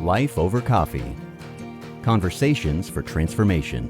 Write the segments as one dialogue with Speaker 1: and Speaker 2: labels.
Speaker 1: Life Over Coffee. Conversations for Transformation.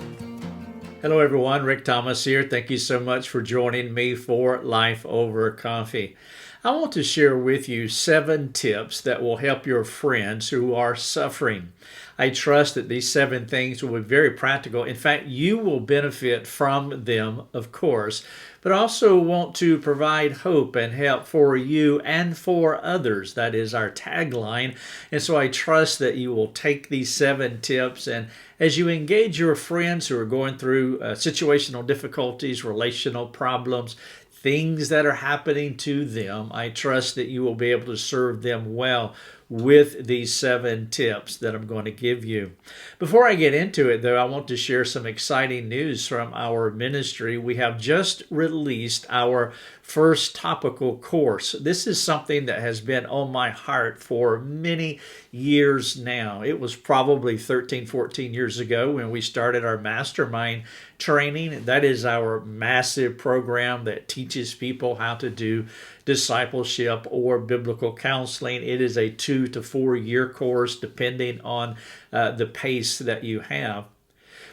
Speaker 2: Hello everyone, Rick Thomas here. Thank you so much for joining me for Life Over Coffee. I want to share with you 7 tips that will help your friends who are suffering. I trust that these 7 things will be very practical. In fact, you will benefit from them, of course, but also want to provide hope and help for you and for others. That is our tagline. And so I trust that you will take these 7 tips, and as you engage your friends who are going through situational difficulties, relational problems, things that are happening to them, I trust that you will be able to serve them well with these 7 tips that I'm going to give you. Before I get into it, though, I want to share some exciting news from our ministry. We have just released our first topical course. This is something that has been on my heart for many years now. It was probably 13, 14 years ago when we started our mastermind training. That is our massive program that teaches people how to do discipleship or biblical counseling. It is a 2 to 4 year course depending on the pace that you have.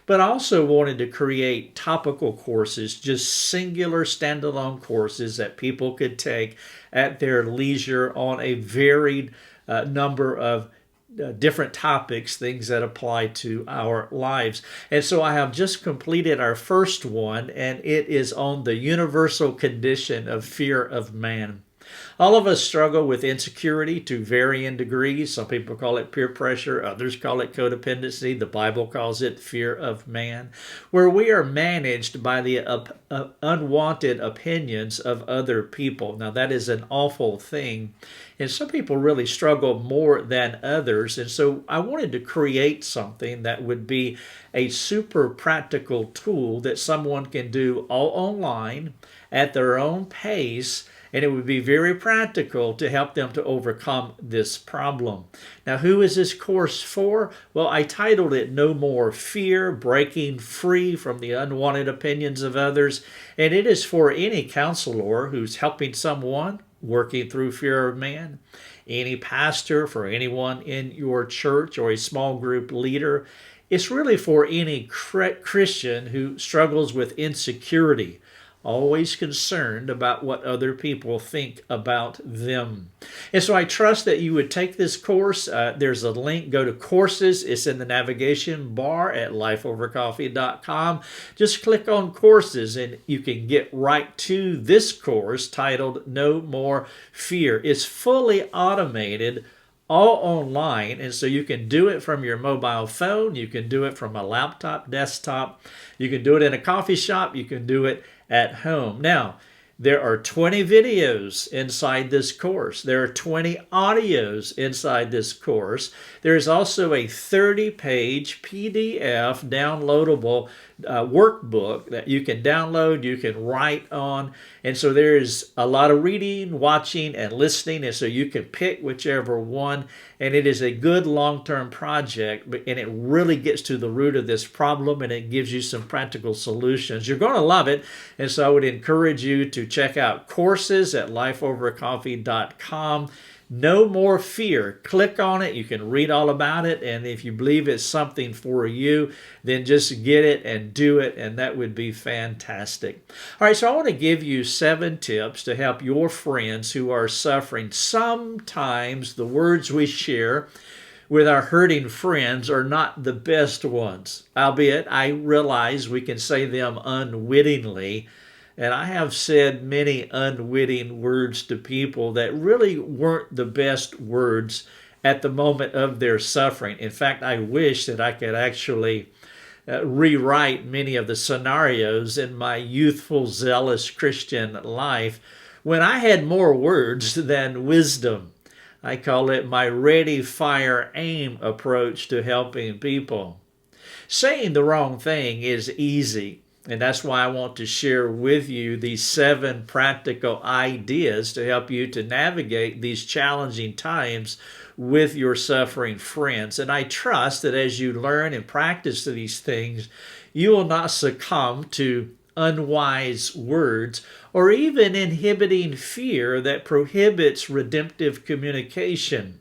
Speaker 2: But I also wanted to create topical courses, just singular standalone courses that people could take at their leisure on a varied number of different topics, things that apply to our lives. And so I have just completed our first one, and it is on the universal condition of fear of man. All of us struggle with insecurity to varying degrees. Some people call it peer pressure, others call it codependency. The Bible calls it fear of man, where we are managed by the unwanted opinions of other people. Now, that is an awful thing, and some people really struggle more than others. And so I wanted to create something that would be a super practical tool that someone can do all online at their own pace, and it would be very practical to help them to overcome this problem. Now, who is this course for? Well, I titled it No More Fear, Breaking Free from the Unwanted Opinions of Others. And it is for any counselor who's helping someone working through fear of man, any pastor, for anyone in your church or a small group leader. It's really for any Christian who struggles with insecurity, always concerned about what other people think about them. And so I trust that you would take this course. There's a link. Go to courses. It's in the navigation bar at lifeovercoffee.com. Just click on courses and you can get right to this course titled No More Fear. It's fully automated, all online, and so you can do it from your mobile phone, you can do it from a laptop, desktop, you can do it in a coffee shop, you can do it at home. Now, there are 20 videos inside this course. There are 20 audios inside this course. There is also a 30-page PDF downloadable workbook that you can download, you can write on. And so there is a lot of reading, watching, and listening. And so you can pick whichever one. And it is a good long-term project, and it really gets to the root of this problem, and it gives you some practical solutions. You're going to love it. And so I would encourage you to check out courses at lifeovercoffee.com. No More Fear. Click on it. You can read all about it. And if you believe it's something for you, then just get it and do it. And that would be fantastic. All right, so I want to give you 7 tips to help your friends who are suffering. Sometimes the words we share with our hurting friends are not the best ones. Albeit, I realize we can say them unwittingly. And I have said many unwitting words to people that really weren't the best words at the moment of their suffering. In fact, I wish that I could actually rewrite many of the scenarios in my youthful, zealous Christian life when I had more words than wisdom. I call it my ready, fire, aim approach to helping people. Saying the wrong thing is easy. And that's why I want to share with you these 7 practical ideas to help you to navigate these challenging times with your suffering friends. And I trust that as you learn and practice these things, you will not succumb to unwise words or even inhibiting fear that prohibits redemptive communication.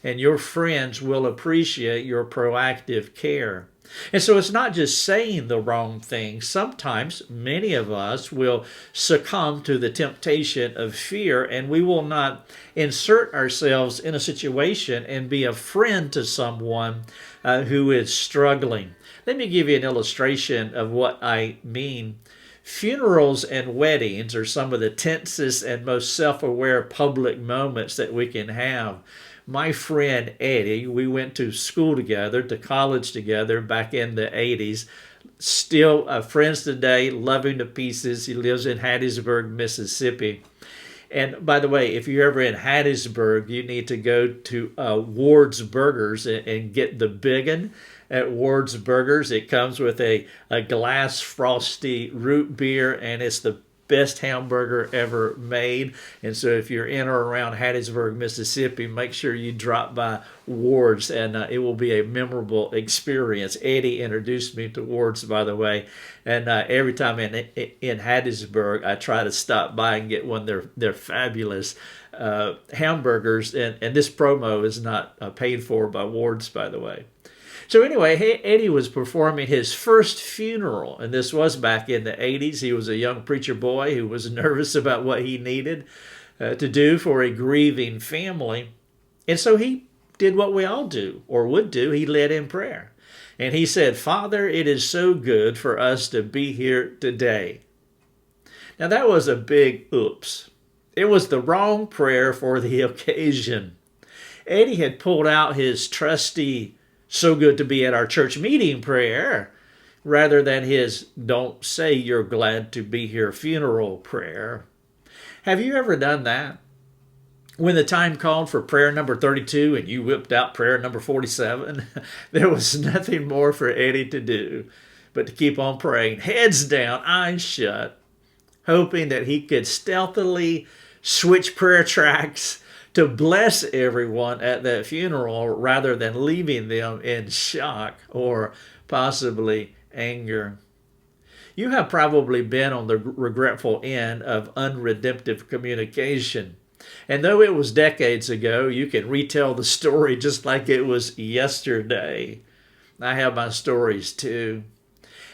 Speaker 2: and your friends will appreciate your proactive care. And so it's not just saying the wrong thing. Sometimes many of us will succumb to the temptation of fear, and we will not insert ourselves in a situation and be a friend to someone who is struggling. Let me give you an illustration of what I mean. Funerals and weddings are some of the tensest and most self-aware public moments that we can have. My friend Eddie, we went to school together, to college together back in the 80s. Still friends today, love him to pieces. He lives in Hattiesburg, Mississippi. And by the way, if you're ever in Hattiesburg, you need to go to Ward's Burgers and get the big one at Ward's Burgers. It comes with a glass frosty root beer, and it's the best hamburger ever made. And so if you're in or around Hattiesburg, Mississippi, make sure you drop by Ward's, and it will be a memorable experience. Eddie introduced me to Ward's, by the way, and every time in Hattiesburg, I try to stop by and get one of their fabulous hamburgers, and this promo is not paid for by Ward's, by the way. So anyway, Eddie was performing his first funeral, and this was back in the 80s. He was a young preacher boy who was nervous about what he needed to do for a grieving family. And so he did what we all do, or would do. He led in prayer. And he said, "Father, it is so good for us to be here today." Now that was a big oops. It was the wrong prayer for the occasion. Eddie had pulled out his trusty "so good to be at our church meeting" prayer rather than his "don't say you're glad to be here" funeral prayer. Have you ever done that? When the time called for prayer number 32 and you whipped out prayer number 47, there was nothing more for Eddie to do but to keep on praying, heads down, eyes shut, hoping that he could stealthily switch prayer tracks to bless everyone at that funeral rather than leaving them in shock or possibly anger. You have probably been on the regretful end of unredemptive communication. And though it was decades ago, you can retell the story just like it was yesterday. I have my stories too.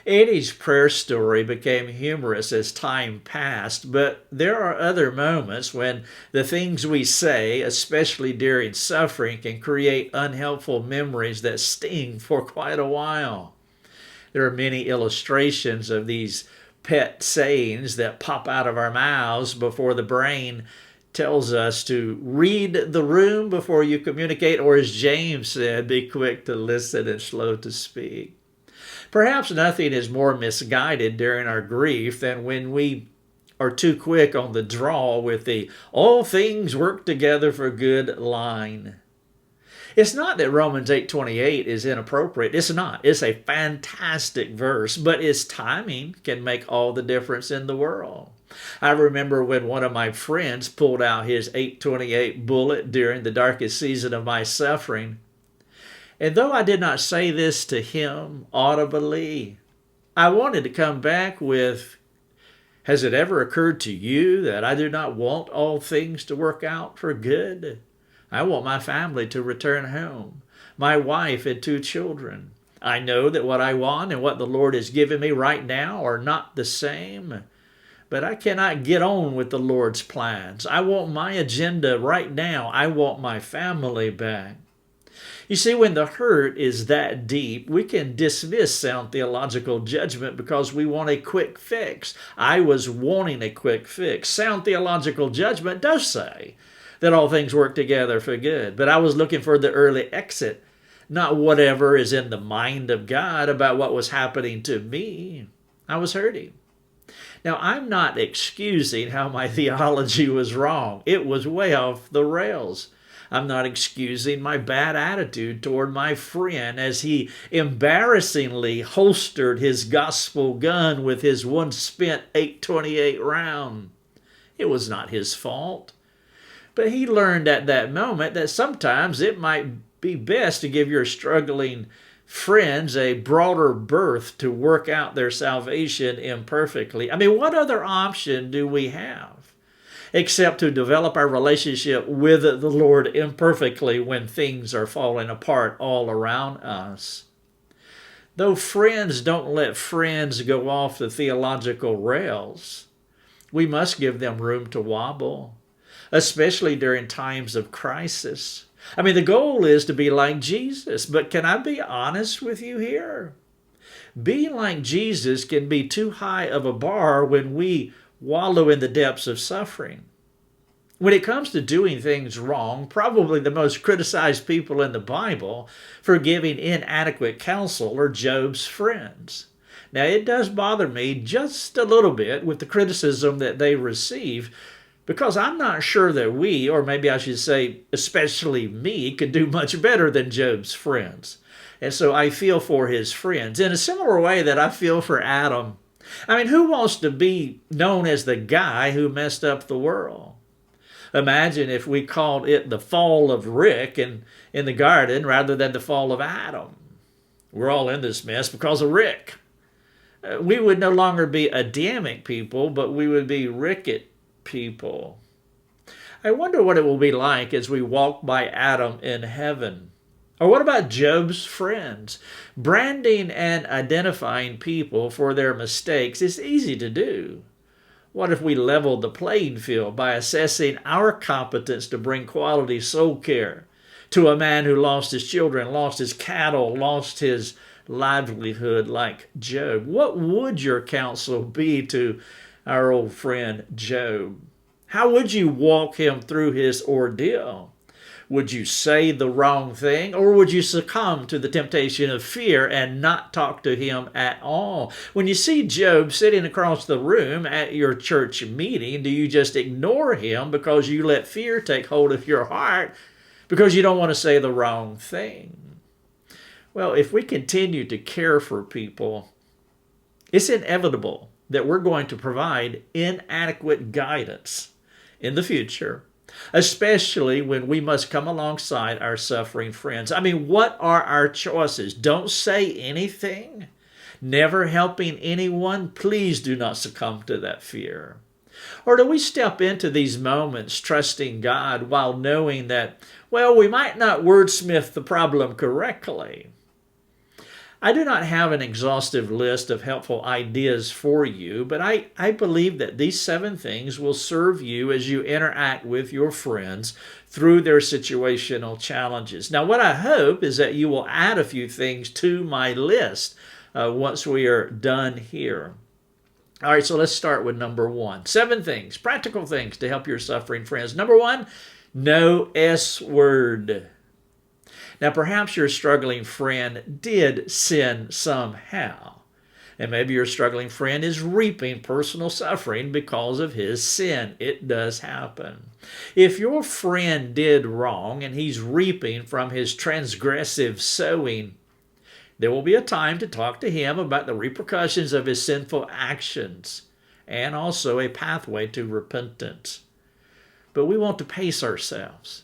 Speaker 2: Eddie's prayer story became humorous as time passed, but there are other moments when the things we say, especially during suffering, can create unhelpful memories that sting for quite a while. There are many illustrations of these pet sayings that pop out of our mouths before the brain tells us to read the room before you communicate, or as James said, be quick to listen and slow to speak. Perhaps nothing is more misguided during our grief than when we are too quick on the draw with the "all things work together for good" line. It's not that Romans 8:28 is inappropriate. It's not. It's a fantastic verse, but its timing can make all the difference in the world. I remember when one of my friends pulled out his 8:28 bullet during the darkest season of my suffering. And though I did not say this to him audibly, I wanted to come back with, "Has it ever occurred to you that I do not want all things to work out for good? I want my family to return home, my wife and 2 children. I know that what I want and what the Lord has given me right now are not the same, but I cannot get on with the Lord's plans. I want my agenda right now. I want my family back." You see, when the hurt is that deep, we can dismiss sound theological judgment because we want a quick fix. I was wanting a quick fix. Sound theological judgment does say that all things work together for good, but I was looking for the early exit, not whatever is in the mind of God about what was happening to me. I was hurting. Now, I'm not excusing how my theology was wrong. It was way off the rails. I'm not excusing my bad attitude toward my friend as he embarrassingly holstered his gospel gun with his one spent 8.28 round. It was not his fault. But he learned at that moment that sometimes it might be best to give your struggling friends a broader berth to work out their salvation imperfectly. I mean, what other option do we have? except to develop our relationship with the Lord imperfectly when things are falling apart all around us. Though friends don't let friends go off the theological rails, we must give them room to wobble, especially during times of crisis. I mean, the goal is to be like Jesus, but can I be honest with you here? Being like Jesus can be too high of a bar when we wallow in the depths of suffering. When it comes to doing things wrong, probably the most criticized people in the Bible for giving inadequate counsel are Job's friends. Now, it does bother me just a little bit with the criticism that they receive, because I'm not sure that we, or maybe I should say especially me, could do much better than Job's friends. And so I feel for his friends in a similar way that I feel for Adam. I mean, who wants to be known as the guy who messed up the world? Imagine if we called it the fall of Rick in the garden rather than the fall of Adam. We're all in this mess because of Rick. We would no longer be Adamic people, but we would be Ricket people. I wonder what it will be like as we walk by Adam in heaven. Or what about Job's friends? Branding and identifying people for their mistakes is easy to do. What if we leveled the playing field by assessing our competence to bring quality soul care to a man who lost his children, lost his cattle, lost his livelihood like Job? What would your counsel be to our old friend Job? How would you walk him through his ordeal? Would you say the wrong thing, or would you succumb to the temptation of fear and not talk to him at all? When you see Job sitting across the room at your church meeting, do you just ignore him because you let fear take hold of your heart because you don't want to say the wrong thing? Well, if we continue to care for people, it's inevitable that we're going to provide inadequate guidance in the future, especially when we must come alongside our suffering friends. I mean, what are our choices? Don't say anything? Never helping anyone? Please do not succumb to that fear. Or do we step into these moments trusting God while knowing that, well, we might not wordsmith the problem correctly? I do not have an exhaustive list of helpful ideas for you, but I believe that these 7 things will serve you as you interact with your friends through their situational challenges. Now, what I hope is that you will add a few things to my list once we are done here. All right, so let's start with number 1. 7 things, practical things to help your suffering friends. Number 1, no S word. Now, perhaps your struggling friend did sin somehow, and maybe your struggling friend is reaping personal suffering because of his sin. It does happen. If your friend did wrong and he's reaping from his transgressive sowing, there will be a time to talk to him about the repercussions of his sinful actions and also a pathway to repentance. But we want to pace ourselves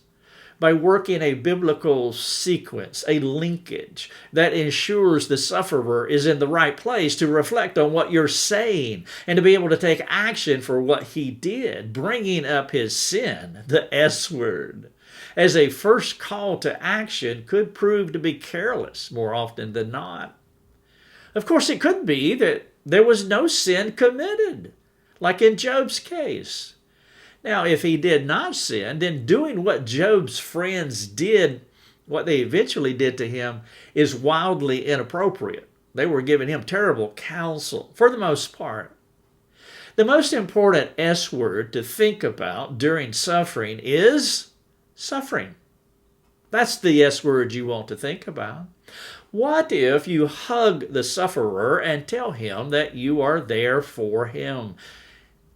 Speaker 2: by working a biblical sequence, a linkage that ensures the sufferer is in the right place to reflect on what you're saying and to be able to take action for what he did, bringing up his sin, the S word, as a first call to action could prove to be careless more often than not. Of course, it could be that there was no sin committed, like in Job's case. Now, if he did not sin, then doing what Job's friends did, what they eventually did to him, is wildly inappropriate. They were giving him terrible counsel, for the most part. The most important S word to think about during suffering is suffering. That's the S word you want to think about. What if you hug the sufferer and tell him that you are there for him?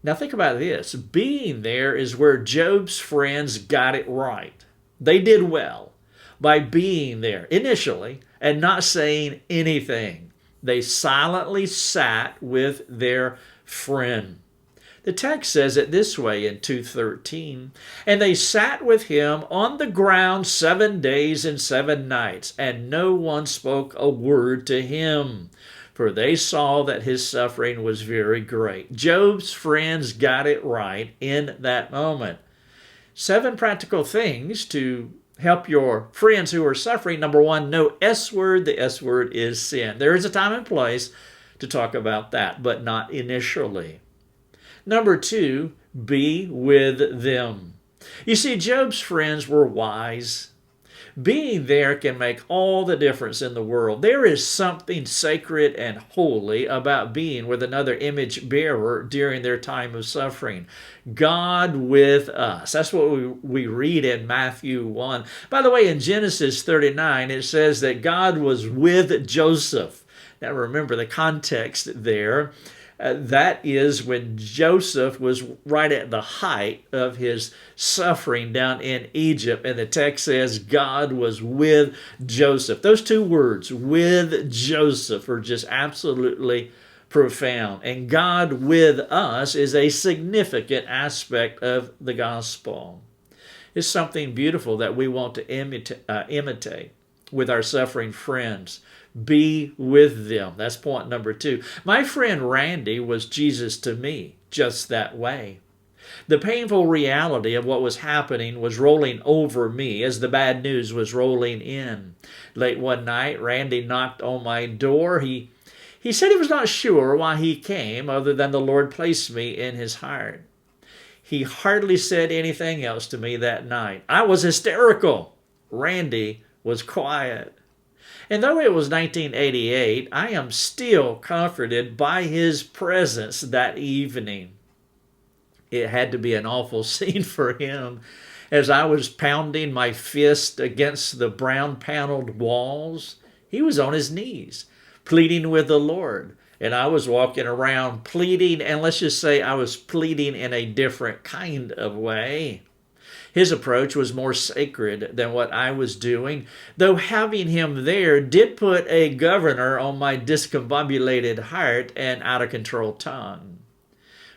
Speaker 2: Now think about this. Being there is where Job's friends got it right. They did well by being there initially and not saying anything. They silently sat with their friend. The text says it this way in 2:13, and they sat with him on the ground 7 days and 7 nights, and no one spoke a word to him. for they saw that his suffering was very great. Job's friends got it right in that moment. 7 practical things to help your friends who are suffering. Number 1, no S word. The S word is sin. There is a time and place to talk about that, but not initially. Number 2, be with them. You see, Job's friends were wise. Being there can make all the difference in the world. There is something sacred and holy about being with another image bearer during their time of suffering. God with us. That's what we read in Matthew 1. By the way, in Genesis 39, it says that God was with Joseph. Now remember the context there. That is when Joseph was right at the height of his suffering down in Egypt. And the text says God was with Joseph. Those 2 words, with Joseph, are just absolutely profound. And God with us is a significant aspect of the gospel. It's something beautiful that we want to imitate with our suffering friends. Be with them. That's point number 2. My friend Randy was Jesus to me, just that way. The painful reality of what was happening was rolling over me as the bad news was rolling in. Late one night, Randy knocked on my door. He said he was not sure why he came other than the Lord placed me in his heart. He hardly said anything else to me that night. I was hysterical. Randy was quiet. And though it was 1988, I am still comforted by his presence that evening. It had to be an awful scene for him as I was pounding my fist against the brown paneled walls. He was on his knees, pleading with the Lord. And I was walking around pleading, and let's just say I was pleading in a different kind of way. His approach was more sacred than what I was doing, though having him there did put a governor on my discombobulated heart and out-of-control tongue.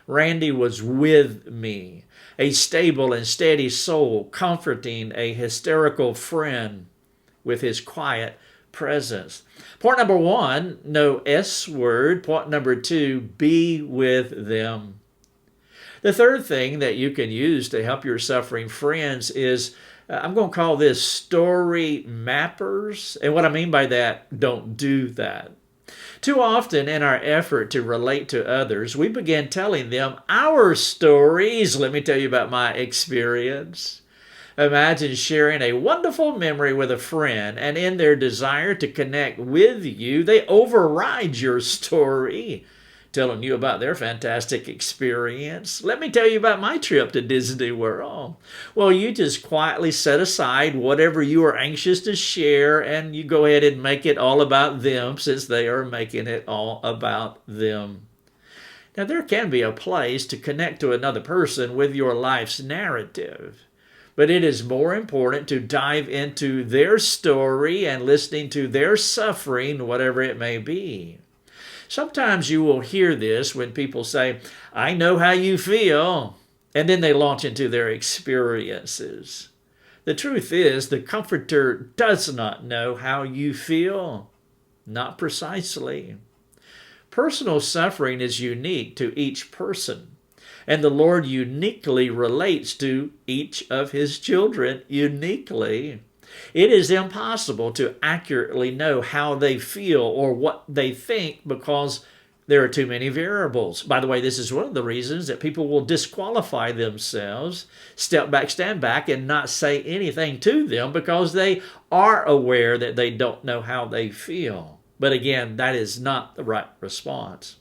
Speaker 2: Randy was with me, a stable and steady soul, comforting a hysterical friend with his quiet presence. Point number 1, no S word. Point number 2, be with them. The third thing that you can use to help your suffering friends is, I'm going to call this story mappers. And what I mean by that, don't do that. Too often in our effort to relate to others, we begin telling them our stories. Let me tell you about my experience. Imagine sharing a wonderful memory with a friend, and in their desire to connect with you, they override your story, telling you about their fantastic experience. Let me tell you about my trip to Disney World. Well, you just quietly set aside whatever you are anxious to share, and you go ahead and make it all about them, since they are making it all about them. Now, there can be a place to connect to another person with your life's narrative, but it is more important to dive into their story and listening to their suffering, whatever it may be. Sometimes you will hear this when people say, I know how you feel, and then they launch into their experiences. The truth is, the Comforter does not know how you feel. Not precisely. Personal suffering is unique to each person, and the Lord uniquely relates to each of his children uniquely. It is impossible to accurately know how they feel or what they think because there are too many variables. By the way, this is one of the reasons that people will disqualify themselves, step back, stand back, and not say anything to them because they are aware that they don't know how they feel. But again, that is not the right response.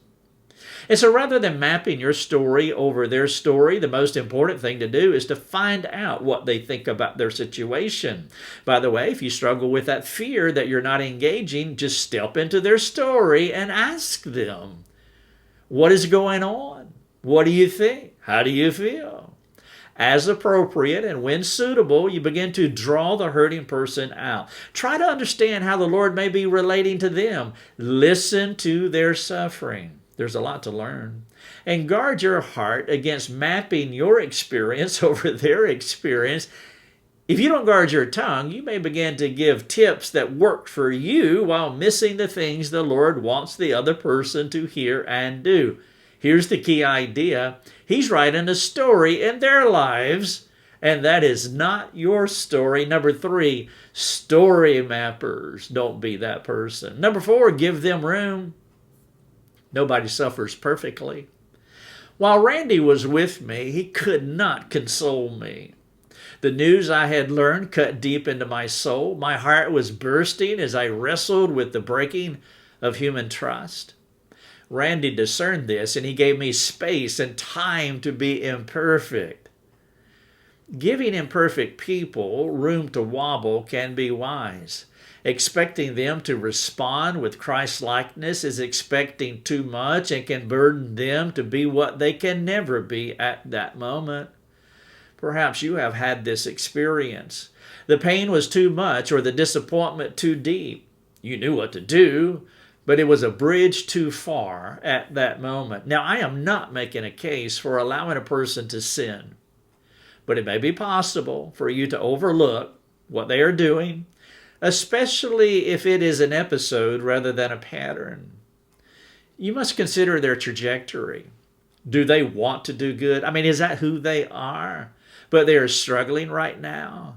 Speaker 2: And so rather than mapping your story over their story, the most important thing to do is to find out what they think about their situation. By the way, if you struggle with that fear that you're not engaging, just step into their story and ask them, what is going on? What do you think? How do you feel? As appropriate and when suitable, you begin to draw the hurting person out. Try to understand how the Lord may be relating to them. Listen to their suffering. There's a lot to learn. And guard your heart against mapping your experience over their experience If you don't guard your tongue, you may begin to give tips that work for you while missing the things the Lord wants the other person to hear and do. Here's the key idea. He's writing a story in their lives, and that is not your story. Number 3, story mappers. Don't be that person. Number 4, give them room. Nobody suffers perfectly. While Randy was with me, he could not console me. The news I had learned cut deep into my soul. My heart was bursting as I wrestled with the breaking of human trust. Randy discerned this, and he gave me space and time to be imperfect. Giving imperfect people room to wobble can be wise. Expecting them to respond with Christ-likeness is expecting too much and can burden them to be what they can never be at that moment. Perhaps you have had this experience. The pain was too much or the disappointment too deep. You knew what to do, but it was a bridge too far at that moment. Now, I am not making a case for allowing a person to sin, but it may be possible for you to overlook what they are doing, especially if it is an episode rather than a pattern. You must consider their trajectory. Do they want to do good? I mean, is that who they are? But they are struggling right now.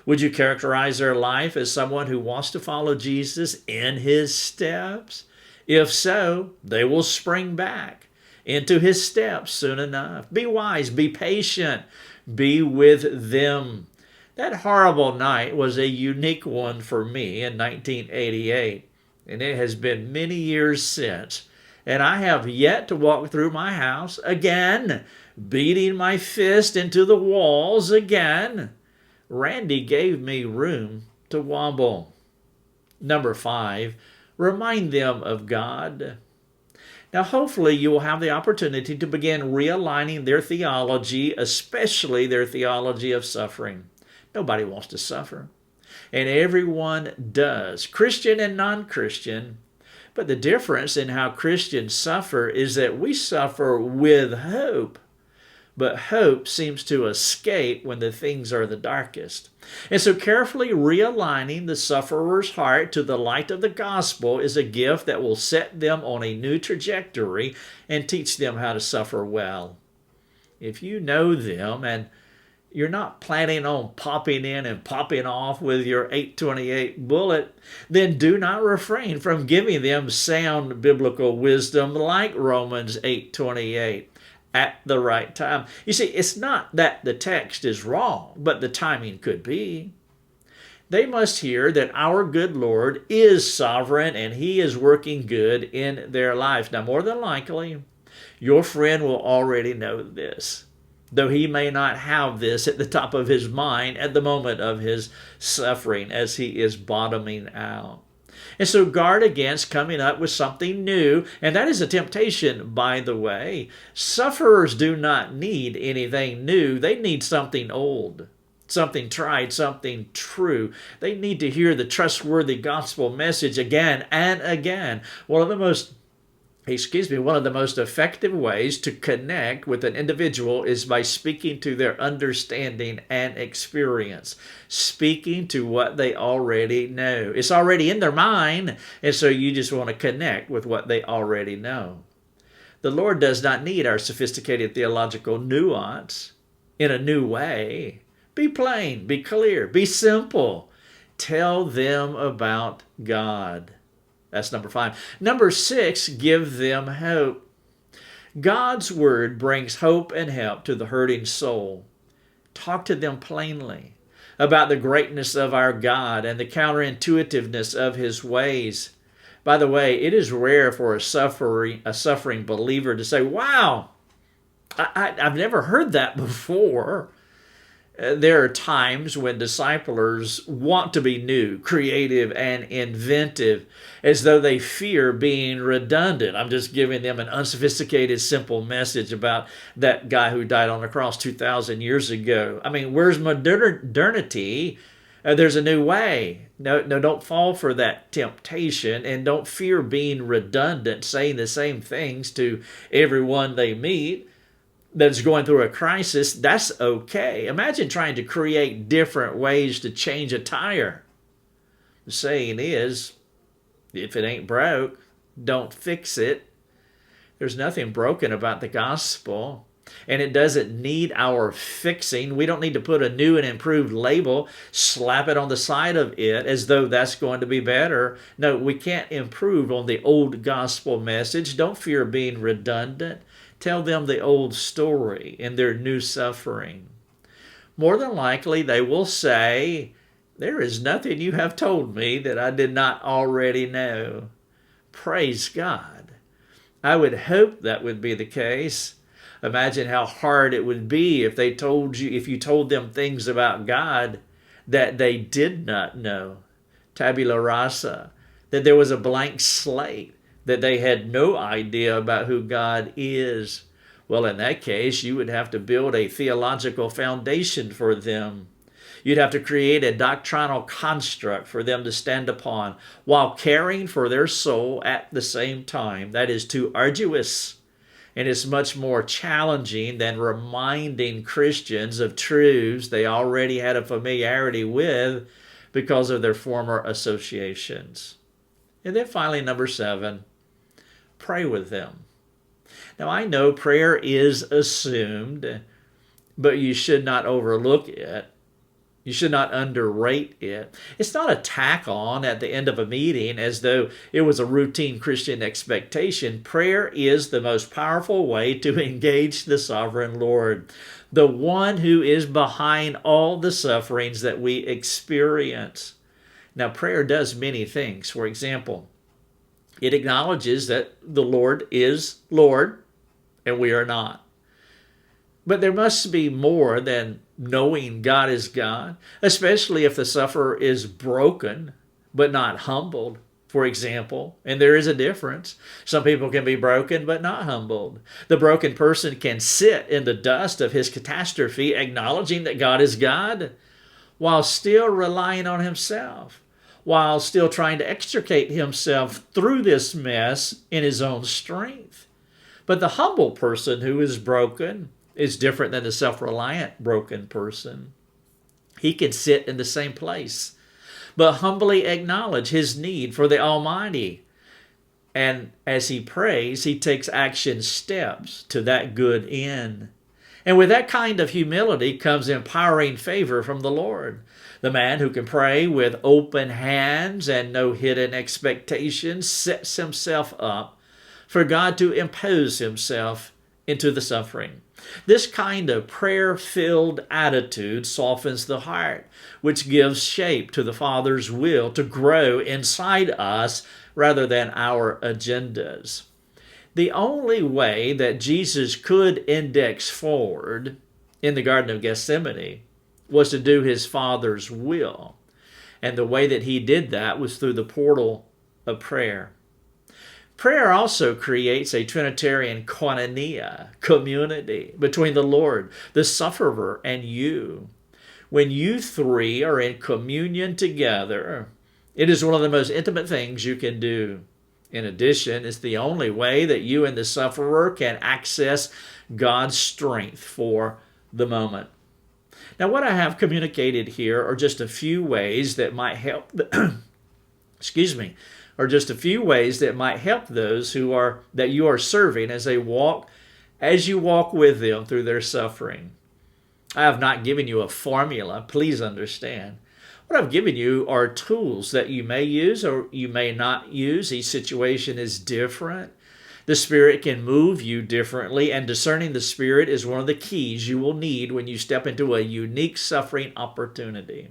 Speaker 2: Would you characterize their life as someone who wants to follow Jesus in his steps? If so, they will spring back into his steps soon enough. Be wise, be patient, be with them. That horrible night was a unique one for me in 1988, and it has been many years since. And I have yet to walk through my house again, beating my fist into the walls again. Randy gave me room to wobble. Number 5, remind them of God. Now, hopefully you will have the opportunity to begin realigning their theology, especially their theology of suffering. Nobody wants to suffer, and everyone does, Christian and non-Christian. But the difference in how Christians suffer is that we suffer with hope. But hope seems to escape when the things are the darkest. And so carefully realigning the sufferer's heart to the light of the gospel is a gift that will set them on a new trajectory and teach them how to suffer well. If you know them and you're not planning on popping in and popping off with your 828 bullet, then do not refrain from giving them sound biblical wisdom like Romans 8:28 at the right time. You see, it's not that the text is wrong, but the timing could be. They must hear that our good Lord is sovereign and he is working good in their life. Now, more than likely, your friend will already know this, though he may not have this at the top of his mind at the moment of his suffering as he is bottoming out. And so guard against coming up with something new, and that is a temptation, by the way. Sufferers do not need anything new. They need something old, something tried, something true. They need to hear the trustworthy gospel message again and again. One of the most effective ways to connect with an individual is by speaking to their understanding and experience, speaking to what they already know. It's already in their mind, and so you just want to connect with what they already know. The Lord does not need our sophisticated theological nuance in a new way. Be plain, be clear, be simple. Tell them about God. That's number 5. Number 6, give them hope. God's word brings hope and help to the hurting soul. Talk to them plainly about the greatness of our God and the counterintuitiveness of his ways. By the way, it is rare for a suffering believer to say, wow, I've never heard that before. There are times when disciplers want to be new, creative, and inventive, as though they fear being redundant. I'm just giving them an unsophisticated, simple message about that guy who died on the cross 2,000 years ago. I mean, where's modernity? There's a new way. No, don't fall for that temptation, and don't fear being redundant, saying the same things to everyone they meet. that's going through a crisis, that's okay. Imagine trying to create different ways to change a tire. The saying is, if it ain't broke, don't fix it. There's nothing broken about the gospel, and it doesn't need our fixing. We don't need to put a new and improved label, slap it on the side of it as though that's going to be better. No, we can't improve on the old gospel message. Don't fear being redundant. Tell them the old story in their new suffering. More than likely, they will say, there is nothing you have told me that I did not already know. Praise God. I would hope that would be the case. Imagine how hard it would be if you told them things about God that they did not know. Tabula rasa, that there was a blank slate, that they had no idea about who God is. Well, in that case, you would have to build a theological foundation for them. You'd have to create a doctrinal construct for them to stand upon while caring for their soul at the same time. That is too arduous, and it's much more challenging than reminding Christians of truths they already had a familiarity with because of their former associations. And then finally, number 7, pray with them. Now, I know prayer is assumed, but you should not overlook it. You should not underrate it. It's not a tack on at the end of a meeting as though it was a routine Christian expectation. Prayer is the most powerful way to engage the sovereign Lord, the one who is behind all the sufferings that we experience. Now, prayer does many things. For example, it acknowledges that the Lord is Lord and we are not. But there must be more than knowing God is God, especially if the sufferer is broken but not humbled, for example. And there is a difference. Some people can be broken but not humbled. The broken person can sit in the dust of his catastrophe, acknowledging that God is God, while still relying on himself, while still trying to extricate himself through this mess in his own strength. But the humble person who is broken is different than the self-reliant broken person. He can sit in the same place, but humbly acknowledge his need for the Almighty. And as he prays, he takes action steps to that good end. And with that kind of humility comes empowering favor from the Lord. The man who can pray with open hands and no hidden expectations sets himself up for God to impose himself into the suffering. This kind of prayer-filled attitude softens the heart, which gives shape to the Father's will to grow inside us rather than our agendas. The only way that Jesus could index forward in the Garden of Gethsemane was to do his Father's will. And the way that he did that was through the portal of prayer. Prayer also creates a Trinitarian koinonia, community, between the Lord, the sufferer, and you. When you three are in communion together, it is one of the most intimate things you can do. In addition, it's the only way that you and the sufferer can access God's strength for the moment. Now, what I have communicated here are just a few ways that might help are just a few ways that might help those that you are serving as you walk with them through their suffering. I have not given you a formula, please understand. What I've given you are tools that you may use or you may not use. Each situation is different. The Spirit can move you differently, and discerning the Spirit is one of the keys you will need when you step into a unique suffering opportunity.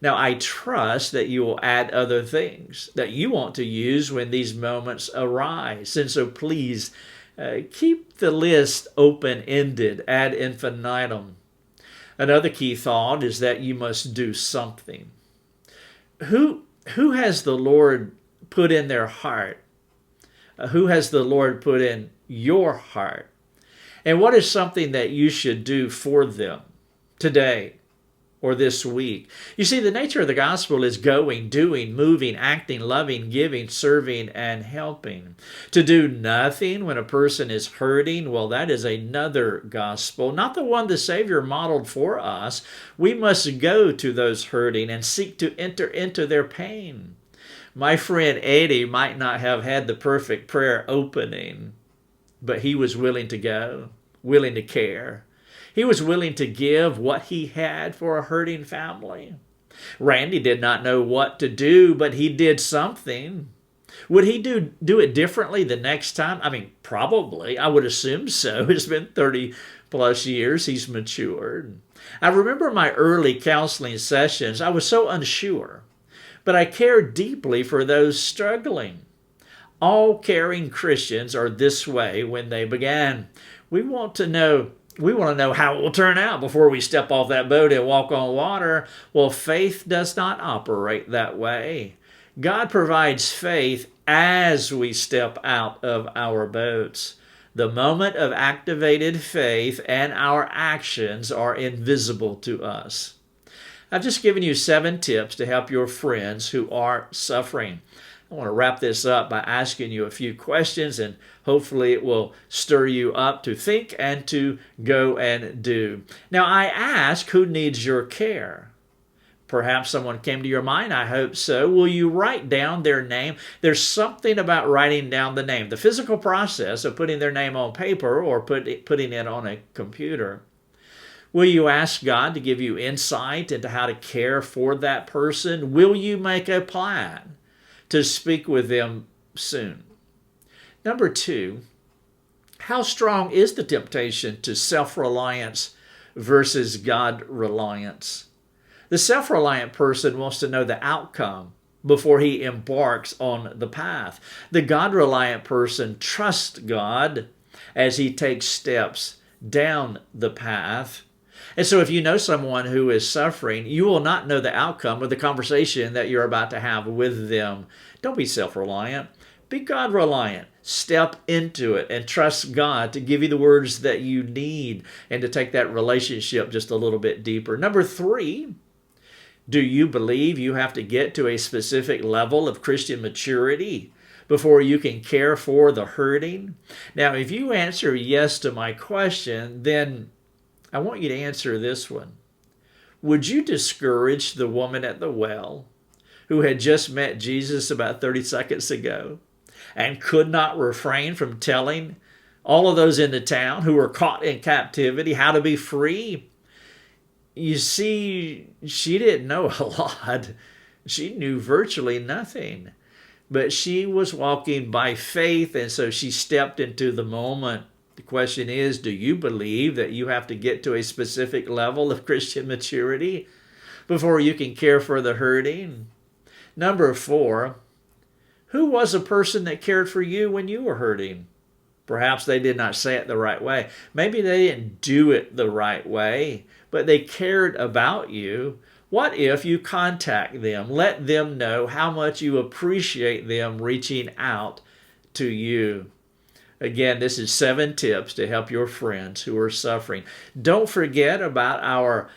Speaker 2: Now, I trust that you will add other things that you want to use when these moments arise. And so please keep the list open-ended, ad infinitum. Another key thought is that you must do something. Who has the Lord put in their heart? Who has the Lord put in your heart? And what is something that you should do for them today? or this week. You see, the nature of the gospel is going, doing, moving, acting, loving, giving, serving, and helping. To do nothing when a person is hurting, well, that is another gospel, not the one the Savior modeled for us. We must go to those hurting and seek to enter into their pain. My friend Eddie might not have had the perfect prayer opening, but he was willing to go, willing to care. He was willing to give what he had for a hurting family. Randy did not know what to do, but he did something. Would he do it differently the next time? I mean, probably. I would assume so. It's been 30 plus years. He's matured. I remember my early counseling sessions. I was so unsure, but I cared deeply for those struggling. All caring Christians are this way when they began. We want to know how it will turn out before we step off that boat and walk on water. Well, faith does not operate that way. God provides faith as we step out of our boats. The moment of activated faith and our actions are invisible to us. I've just given you 7 tips to help your friends who are suffering. I want to wrap this up by asking you a few questions, and hopefully it will stir you up to think and to go and do. Now, I ask, who needs your care? Perhaps someone came to your mind. I hope so. Will you write down their name? There's something about writing down the name, the physical process of putting their name on paper or putting it on a computer. Will you ask God to give you insight into how to care for that person? Will you make a plan to speak with them soon? Number 2, how strong is the temptation to self-reliance versus God-reliance? The self-reliant person wants to know the outcome before he embarks on the path. The God-reliant person trusts God as he takes steps down the path. And so if you know someone who is suffering, you will not know the outcome of the conversation that you're about to have with them. Don't be self-reliant. Be God-reliant. Step into it and trust God to give you the words that you need and to take that relationship just a little bit deeper. Number 3, do you believe you have to get to a specific level of Christian maturity before you can care for the hurting? Now, if you answer yes to my question, then I want you to answer this one. Would you discourage the woman at the well who had just met Jesus about 30 seconds ago and could not refrain from telling all of those in the town who were caught in captivity how to be free? You see, she didn't know a lot. She knew virtually nothing. But she was walking by faith, and so she stepped into the moment. The question is, do you believe that you have to get to a specific level of Christian maturity before you can care for the hurting? Number 4, who was a person that cared for you when you were hurting? Perhaps they did not say it the right way. Maybe they didn't do it the right way, but they cared about you. What if you contact them? Let them know how much you appreciate them reaching out to you. Again, this is 7 tips to help your friends who are suffering. Don't forget about our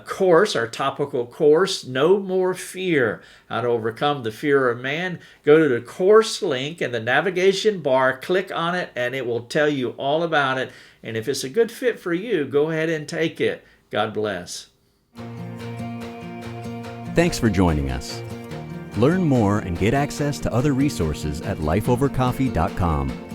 Speaker 2: course, our topical course, No More Fear, How to Overcome the Fear of Man. Go to the course link in the navigation bar, click on it, and it will tell you all about it. And if it's a good fit for you, go ahead and take it. God bless.
Speaker 1: Thanks for joining us. Learn more and get access to other resources at lifeovercoffee.com.